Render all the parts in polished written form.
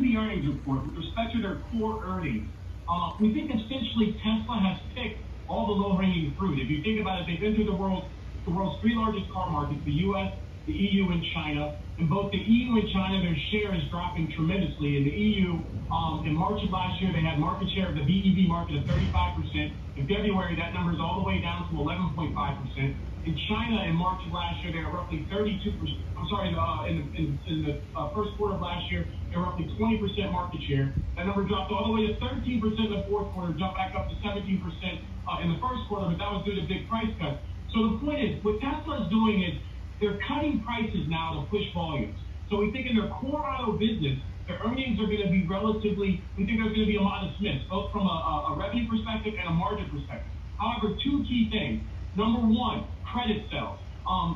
to the earnings report, with respect to their core earnings, we think essentially Tesla has picked all the low-hanging fruit. If you think about it, they've entered the world's three largest car markets, the U.S., the EU, and China. In both the EU and China, their share is dropping tremendously. In the EU, in March of last year, they had market share of the BEV market of 35%. In February, that number is all the way down to 11.5%. In China, in March of last year, they were roughly 32%. I'm sorry, in the first quarter of last year, they were roughly 20% market share. That number dropped all the way to 13% in the fourth quarter, jumped back up to 17% in the first quarter, but that was due to big price cuts. So the point is, what Tesla is doing is they're cutting prices now to push volumes. So we think in their core auto business, their earnings are going to be relatively, we think there's going to be a modest miss, both from a revenue perspective and a margin perspective. However, two key things. Number one, credit sales.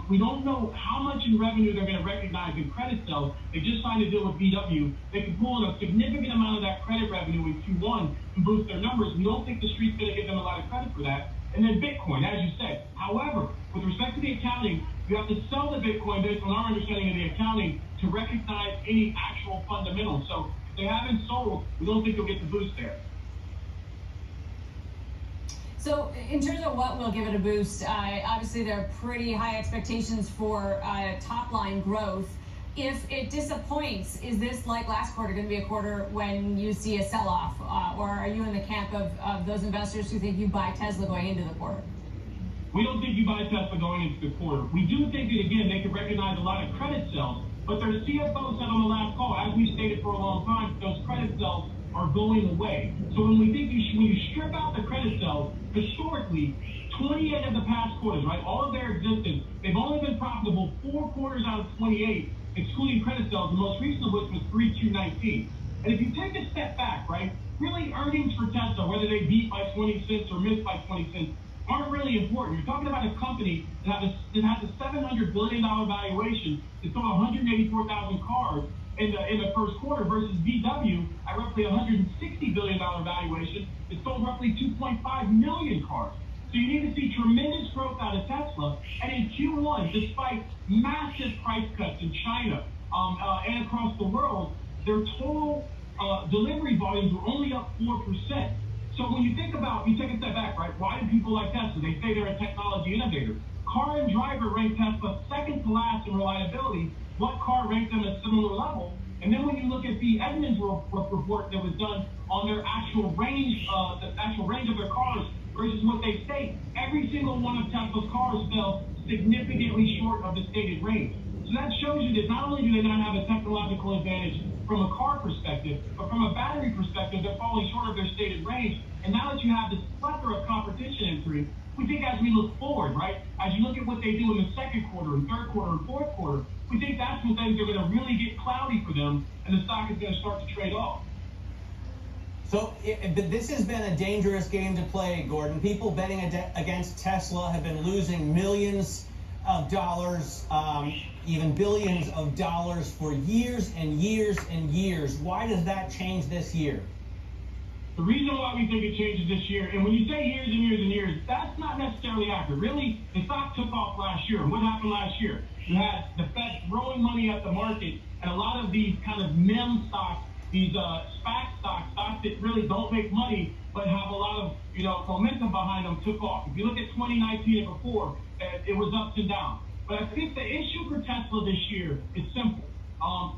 We don't know how much in revenue they're going to recognize in credit sales. They just signed a deal with VW. They can pull in a significant amount of that credit revenue in Q1 and boost their numbers. We don't think the street's going to give them a lot of credit for that. And then Bitcoin, as you said. However, with respect to the accounting, you have to sell the Bitcoin based on our understanding of the accounting to recognize any actual fundamentals. So if they haven't sold, we don't think you'll get the boost there. So in terms of what will give it a boost, obviously there are pretty high expectations for top-line growth. If it disappoints, is this like last quarter going to be a quarter when you see a sell-off? Or are you in the camp of those investors who think you buy Tesla going into the quarter? We don't think you buy Tesla going into the quarter. We do think that, again, they can recognize a lot of credit sales, but their CFO said on the last call, as we stated for a long time, those credit sales are going away. So when we think when you strip out the credit sales, historically, 28 of the past quarters, right, all of their existence, they've only been profitable 4 quarters out of 28, excluding credit sales, the most recent of which was 3Q19. And if you take a step back, right, really earnings for Tesla, whether they beat by 20 cents or miss by 20 cents, aren't really important. You're talking about a company that has a $700 billion valuation that sold 184,000 cars in the first quarter versus VW at roughly $160 billion valuation. It sold roughly 2.5 million cars. So you need to see tremendous growth out of Tesla. And in Q1, despite massive price cuts in China and across the world, their total delivery volumes were only up 4%. So when you think about, you take a step back, right? Why do people like Tesla? They say they're a technology innovator. Car and Driver ranked Tesla second to last in reliability. What car ranked them at similar level? And then when you look at the Edmunds report that was done on their actual range, the actual range of their cars versus what they state, every single one of Tesla's cars fell significantly short of the stated range. So that shows you that not only do they not have a technological advantage from a car perspective, but from a battery perspective, they're falling short of their stated range. And now that you have this plethora of competition entering, we think as we look forward, right, as you look at what they do in the second quarter and third quarter and fourth quarter, we think that's when things are going to really get cloudy for them and the stock is going to start to trade off. So this has been a dangerous game to play, Gordon. People betting against Tesla have been losing millions of dollars, even billions of dollars for years and years and years. Why does that change this year? The reason why we think it changes this year, and when you say years and years and years, that's not necessarily accurate. Really, the stock took off last year. And what happened last year? You had the Fed throwing money at the market, and a lot of these kind of meme stocks, these SPAC stocks that really don't make money but have a lot of momentum behind them, took off. If you look at 2019 and before, it was ups and downs. But I think the issue for Tesla this year is simple.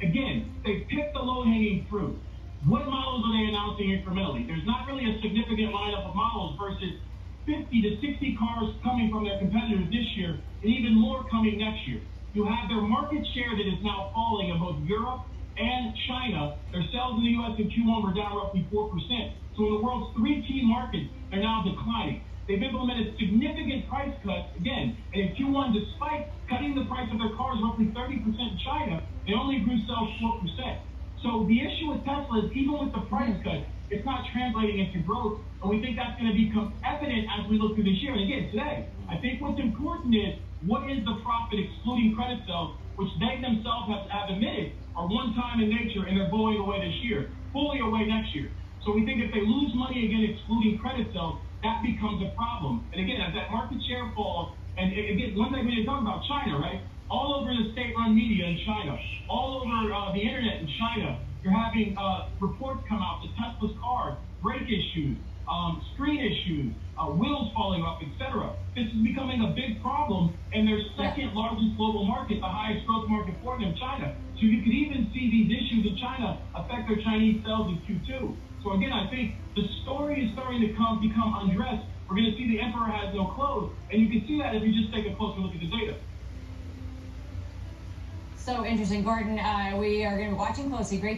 Again, they picked the low-hanging fruit. What models are they announcing incrementally? There's not really a significant lineup of models versus 50 to 60 cars coming from their competitors this year and even more coming next year. You have their market share that is now falling in both Europe and China. Their sales in the U.S. in Q1 were down roughly 4%. So in the world's 3 key markets, they're now declining. They've implemented significant price cuts, again, and in Q1, despite cutting the price of their cars roughly 30% in China, they only grew sales 4%. So the issue with Tesla is even with the price cut, it's not translating into growth, and we think that's going to become evident as we look through this year. And again, today, I think what's important is what is the profit excluding credit sales, which they themselves have admitted are one-time in nature, and they're going away this year, fully away next year. So we think if they lose money again excluding credit sales, that becomes a problem. And again, as that market share falls, and again, one thing when you're talking about China, right? All over the state-run media in China, all over the internet in China, You're having reports come out that Tesla's car, brake issues, screen issues, wheels falling off, etc. This is becoming a big problem, and their second largest global market, the highest growth market for them, China. So you could even see these issues in China affect their Chinese sales in Q2. So again, I think the story is starting to become undressed. We're going to see the emperor has no clothes, and you can see that if you just take a closer look at the data. So interesting, Gordon. We are going to be watching closely. Great.